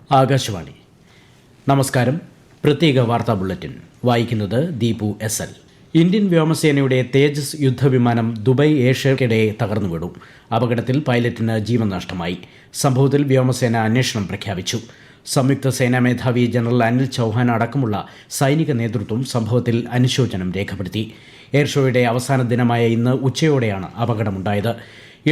ആകാശവാണി. നമസ്കാരം. പ്രത്യേക വാർത്താ ബുള്ളറ്റിൻ വായിക്കുന്നത് ദീപു എസ്. ഇന്ത്യൻ വ്യോമസേനയുടെ തേജസ് യുദ്ധവിമാനം ദുബായ് എയർഷെയ്ക്കിടെ തകർന്നു വീണു. അപകടത്തിൽ പൈലറ്റിന് ജീവൻ നഷ്ടമായി. സംഭവത്തിൽ വ്യോമസേന അന്വേഷണം പ്രഖ്യാപിച്ചു. സംയുക്ത സേനാ മേധാവി ജനറൽ അനിൽ ചൌഹാൻ അടക്കമുള്ള സൈനിക നേതൃത്വം സംഭവത്തിൽ അനുശോചനം രേഖപ്പെടുത്തി. എയർ ഷോയുടെ അവസാന ദിനമായ ഇന്ന് ഉച്ചയോടെയാണ് അപകടമുണ്ടായത്.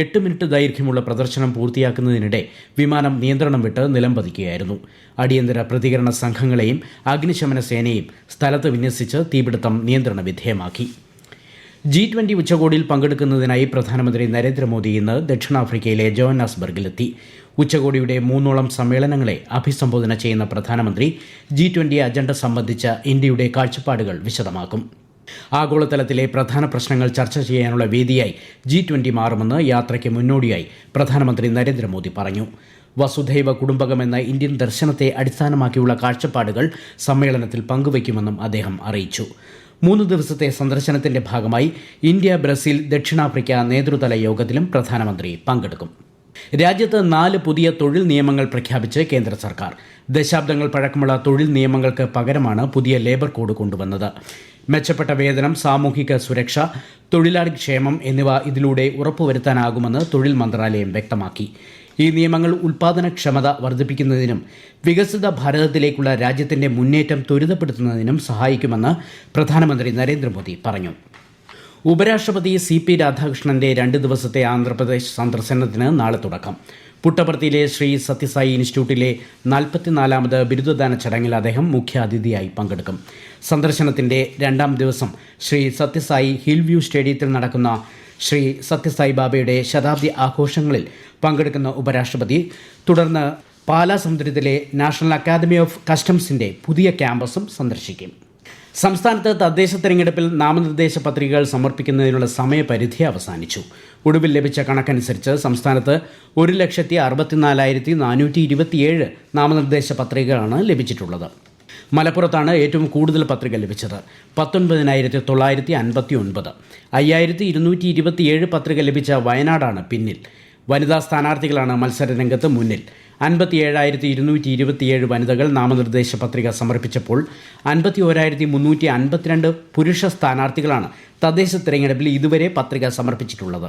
8 മിനിറ്റ് ദൈർഘ്യമുള്ള പ്രദർശനം പൂർത്തിയാക്കുന്നതിനിടെ വിമാനം നിയന്ത്രണം വിട്ട് നിലംപതിക്കുകയായിരുന്നു. അടിയന്തര പ്രതികരണ സംഘങ്ങളെയും അഗ്നിശമന സേനയും സ്ഥലത്ത് വിന്യസിച്ച് തീപിടുത്തം നിയന്ത്രണ വിധേയമാക്കി. G20 ഉച്ചകോടിയിൽ പങ്കെടുക്കുന്നതിനായി പ്രധാനമന്ത്രി നരേന്ദ്രമോദി ഇന്ന് ദക്ഷിണാഫ്രിക്കയിലെ ജോഹന്നാസ്ബർഗിലെത്തി. ഉച്ചകോടിയുടെ 3ഓളം സമ്മേളനങ്ങളെ അഭിസംബോധന ചെയ്യുന്ന പ്രധാനമന്ത്രി G20 അജണ്ട സംബന്ധിച്ച ഇന്ത്യയുടെ കാഴ്ചപ്പാടുകൾ വിശദമാക്കും. ആഗോളതലത്തിലെ പ്രധാന പ്രശ്നങ്ങൾ ചർച്ച ചെയ്യാനുള്ള വേദിയായി G20 മാറുമെന്ന് യാത്രയ്ക്ക് മുന്നോടിയായി പ്രധാനമന്ത്രി നരേന്ദ്രമോദി പറഞ്ഞു. വസുധൈവ കുടുംബകം എന്ന ഇന്ത്യൻ ദർശനത്തെ അടിസ്ഥാനമാക്കിയുള്ള കാഴ്ചപ്പാടുകൾ സമ്മേളനത്തിൽ പങ്കുവയ്ക്കുമെന്നും അദ്ദേഹം അറിയിച്ചു. 3 ദിവസത്തെ സന്ദർശനത്തിന്റെ ഭാഗമായി ഇന്ത്യ, ബ്രസീൽ, ദക്ഷിണാഫ്രിക്ക നേതൃതല യോഗത്തിലും പ്രധാനമന്ത്രി പങ്കെടുക്കും. രാജ്യത്ത് 4 പുതിയ തൊഴിൽ നിയമങ്ങൾ പ്രഖ്യാപിച്ച് കേന്ദ്ര സർക്കാർ. ദശാബ്ദങ്ങൾ പഴക്കമുള്ള തൊഴിൽ നിയമങ്ങൾക്ക് പകരമാണ് പുതിയ ലേബർ കോഡ് കൊണ്ടുവന്നത്. മെച്ചപ്പെട്ട വേതനം, സാമൂഹിക സുരക്ഷ, തൊഴിലാളി ക്ഷേമം എന്നിവ ഇതിലൂടെ ഉറപ്പുവരുത്താനാകുമെന്ന് തൊഴിൽ മന്ത്രാലയം വ്യക്തമാക്കി. ഈ നിയമങ്ങൾ ഉൽപാദനക്ഷമത വർദ്ധിപ്പിക്കുന്നതിനും വികസിത ഭാരതത്തിലേക്കുള്ള രാജ്യത്തിന്റെ മുന്നേറ്റം ത്വരിതപ്പെടുത്തുന്നതിനും സഹായിക്കുമെന്ന് പ്രധാനമന്ത്രി നരേന്ദ്രമോദി പറഞ്ഞു. ഉപരാഷ്ട്രപതി CP രാധാകൃഷ്ണന്റെ 2 ദിവസത്തെ ആന്ധ്രാപ്രദേശ് സന്ദർശനത്തിന് നാളെ തുടക്കം. പുട്ടപർത്തിയിലെ ശ്രീ സത്യസായി ഇൻസ്റ്റിറ്റ്യൂട്ടിലെ 44ാമത് ബിരുദദാന ചടങ്ങിൽ അദ്ദേഹം മുഖ്യാതിഥിയായി പങ്കെടുക്കും. സന്ദർശനത്തിന്റെ 2ാം ദിവസം ശ്രീ സത്യസായി ഹിൽ വ്യൂ സ്റ്റേഡിയത്തിൽ നടക്കുന്ന ശ്രീ സത്യസായി ബാബയുടെ ശതാബ്ദി ആഘോഷങ്ങളിൽ പങ്കെടുക്കുന്ന ഉപരാഷ്ട്രപതി തുടർന്ന് പാലാസമുദ്രത്തിലെ നാഷണൽ അക്കാദമി ഓഫ് കസ്റ്റംസിന്റെ പുതിയ ക്യാമ്പസും സന്ദർശിക്കും. സംസ്ഥാനത്ത് തദ്ദേശ തെരഞ്ഞെടുപ്പിൽ നാമനിർദ്ദേശ പത്രികകൾ സമർപ്പിക്കുന്നതിനുള്ള സമയപരിധി അവസാനിച്ചു. ഒടുവിൽ ലഭിച്ച കണക്കനുസരിച്ച് സംസ്ഥാനത്ത് 1,64,427 നാമനിർദ്ദേശ പത്രികകളാണ് ലഭിച്ചിട്ടുള്ളത്. മലപ്പുറത്താണ് ഏറ്റവും കൂടുതൽ പത്രിക ലഭിച്ചത്, 19,959. 5,227 പത്രിക ലഭിച്ച വയനാടാണ് പിന്നിൽ. വനിതാ സ്ഥാനാർത്ഥികളാണ് മത്സരരംഗത്ത് മുന്നിൽ. 57,227 വനിതകൾ നാമനിർദ്ദേശ പത്രിക സമർപ്പിച്ചപ്പോൾ 51,352 പുരുഷ സ്ഥാനാർത്ഥികളാണ് തദ്ദേശ തെരഞ്ഞെടുപ്പിൽ ഇതുവരെ പത്രിക സമർപ്പിച്ചിട്ടുള്ളത്.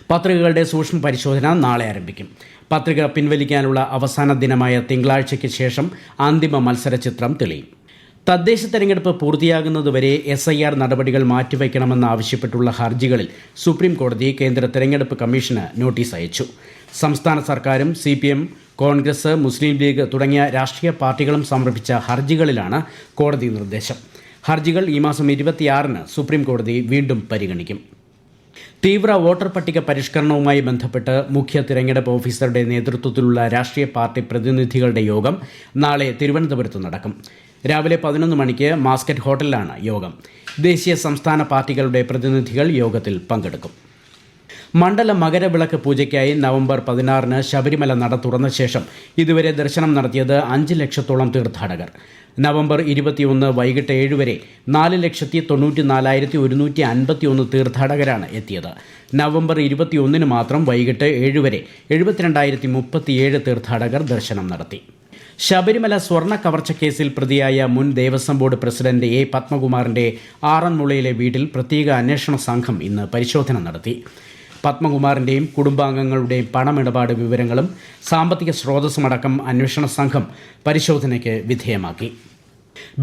പത്രികകളുടെ സൂക്ഷ്മ പരിശോധന നാളെ ആരംഭിക്കും. പത്രിക പിൻവലിക്കാനുള്ള അവസാന ദിനമായ തിങ്കളാഴ്ചയ്ക്ക് ശേഷം അന്തിമ മത്സരചിത്രം തെളിയും. തദ്ദേശ തെരഞ്ഞെടുപ്പ് പൂർത്തിയാകുന്നതുവരെ SIR നടപടികൾ മാറ്റിവയ്ക്കണമെന്നാവശ്യപ്പെട്ടുള്ള ഹർജികളിൽ സുപ്രീം കോടതി കേന്ദ്ര തെരഞ്ഞെടുപ്പ് കമ്മീഷന് നോട്ടീസ് അയച്ചു. സംസ്ഥാന സർക്കാരും CPM, കോൺഗ്രസ്, മുസ്ലിം ലീഗ് തുടങ്ങിയ രാഷ്ട്രീയ പാർട്ടികളും സമർപ്പിച്ച ഹർജികളിലാണ് കോടതി നിർദ്ദേശം. ഹർജികൾ ഈ മാസം 26-ന് സുപ്രീം കോടതി വീണ്ടും പരിഗണിക്കും. തീവ്ര വോട്ടർ പട്ടിക പരിഷ്കരണവുമായി ബന്ധപ്പെട്ട് മുഖ്യ തിരഞ്ഞെടുപ്പ് ഓഫീസറുടെ നേതൃത്വത്തിലുള്ള രാഷ്ട്രീയ പാർട്ടി പ്രതിനിധികളുടെ യോഗം നാളെ തിരുവനന്തപുരത്ത് നടക്കും. രാവിലെ 11 മണിക്ക് മാസ്കറ്റ് ഹോട്ടലിലാണ് യോഗം. ദേശീയ സംസ്ഥാന പാർട്ടികളുടെ പ്രതിനിധികൾ യോഗത്തിൽ പങ്കെടുക്കും. മണ്ഡല മകരവിളക്ക് പൂജയ്ക്കായി നവംബർ 16-ന് ശബരിമല നട തുറന്ന ശേഷം ഇതുവരെ ദർശനം നടത്തിയത് 5 ലക്ഷത്തോളം തീർത്ഥാടകർ. നവംബർ 21 വൈകിട്ട് 7 വരെ 4,94,151 തീർത്ഥാടകരാണ് എത്തിയത്. നവംബർ 21-ന് മാത്രം വൈകിട്ട് 7 വരെ 72,037 തീർത്ഥാടകർ ദർശനം നടത്തി. ശബരിമല സ്വർണ്ണ കവർച്ച കേസിൽ പ്രതിയായ മുൻ ദേവസ്വം ബോർഡ് പ്രസിഡന്റ് A. പത്മകുമാറിന്റെ ആറന്മുളയിലെ വീട്ടിൽ പ്രത്യേക അന്വേഷണ സംഘം ഇന്ന് പരിശോധന നടത്തി. പത്മകുമാറിന്റെയും കുടുംബാംഗങ്ങളുടെയും പണമിടപാട് വിവരങ്ങളും സാമ്പത്തിക സ്രോതസ്സുമടക്കം അന്വേഷണ സംഘം പരിശോധനയ്ക്ക് വിധേയമാക്കി.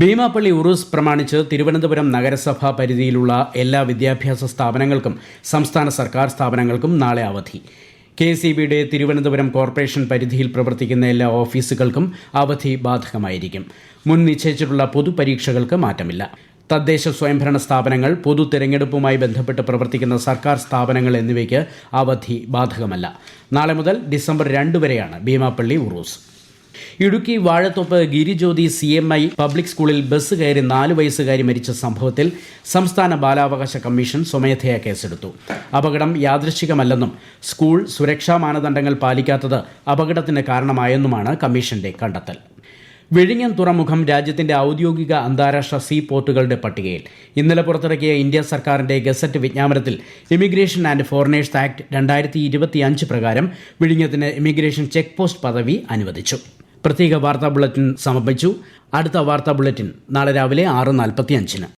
ഭീമാപ്പള്ളി ഉറൂസ് പ്രമാണിച്ച് തിരുവനന്തപുരം നഗരസഭാ പരിധിയിലുള്ള എല്ലാ വിദ്യാഭ്യാസ സ്ഥാപനങ്ങൾക്കും സംസ്ഥാന സർക്കാർ സ്ഥാപനങ്ങൾക്കും നാളെ അവധി. KCBയുടെ തിരുവനന്തപുരം കോർപ്പറേഷൻ പരിധിയിൽ പ്രവർത്തിക്കുന്ന എല്ലാ ഓഫീസുകൾക്കും അവധി ബാധകമായിരിക്കും. മുൻ നിശ്ചയിച്ചിട്ടുള്ള പൊതുപരീക്ഷകൾക്ക് മാറ്റമില്ല. തദ്ദേശ സ്വയംഭരണ സ്ഥാപനങ്ങൾ, പൊതു തെരഞ്ഞെടുപ്പുമായി ബന്ധപ്പെട്ട് പ്രവർത്തിക്കുന്ന സർക്കാർ സ്ഥാപനങ്ങൾ എന്നിവയ്ക്ക് അവധി ബാധകമല്ല. നാളെ മുതൽ ഡിസംബർ 2 വരെയാണ് ഭീമാപ്പള്ളി ഉറൂസ്. ഇടുക്കി വാഴത്തോപ്പ് ഗിരിജ്യോതി CMI പബ്ലിക് സ്കൂളിൽ ബസ് കയറി 4 വയസ്സുകാരി മരിച്ച സംഭവത്തിൽ സംസ്ഥാന ബാലാവകാശ കമ്മീഷൻ സ്വമേധയാ കേസെടുത്തു. അപകടം യാദൃശ്ചികമല്ലെന്നും സ്കൂൾ സുരക്ഷാ മാനദണ്ഡങ്ങൾ പാലിക്കാത്തത് അപകടത്തിന് കാരണമായെന്നുമാണ് കമ്മീഷന്റെ കണ്ടെത്തൽ. വിഴിഞ്ഞം തുറമുഖം രാജ്യത്തിന്റെ ഔദ്യോഗിക അന്താരാഷ്ട്ര സീ പോർട്ടുകളുടെ പട്ടികയിൽ. ഇന്നലെ പുറത്തിറക്കിയ ഇന്ത്യ സർക്കാരിന്റെ ഗസറ്റ് വിജ്ഞാപനത്തിൽ ഇമിഗ്രേഷൻ ആൻഡ് ഫോറിനേഴ്സ് ആക്ട് 2025 പ്രകാരം വിഴിഞ്ഞത്തിന് ഇമിഗ്രേഷൻ ചെക്ക് പോസ്റ്റ് പദവി അനുവദിച്ചു. പ്രത്യേക വാർത്താ ബുള്ളറ്റിൻ സമാപിച്ചു. അടുത്ത വാർത്താ ബുള്ളറ്റിൻ നാളെ രാവിലെ 6:45.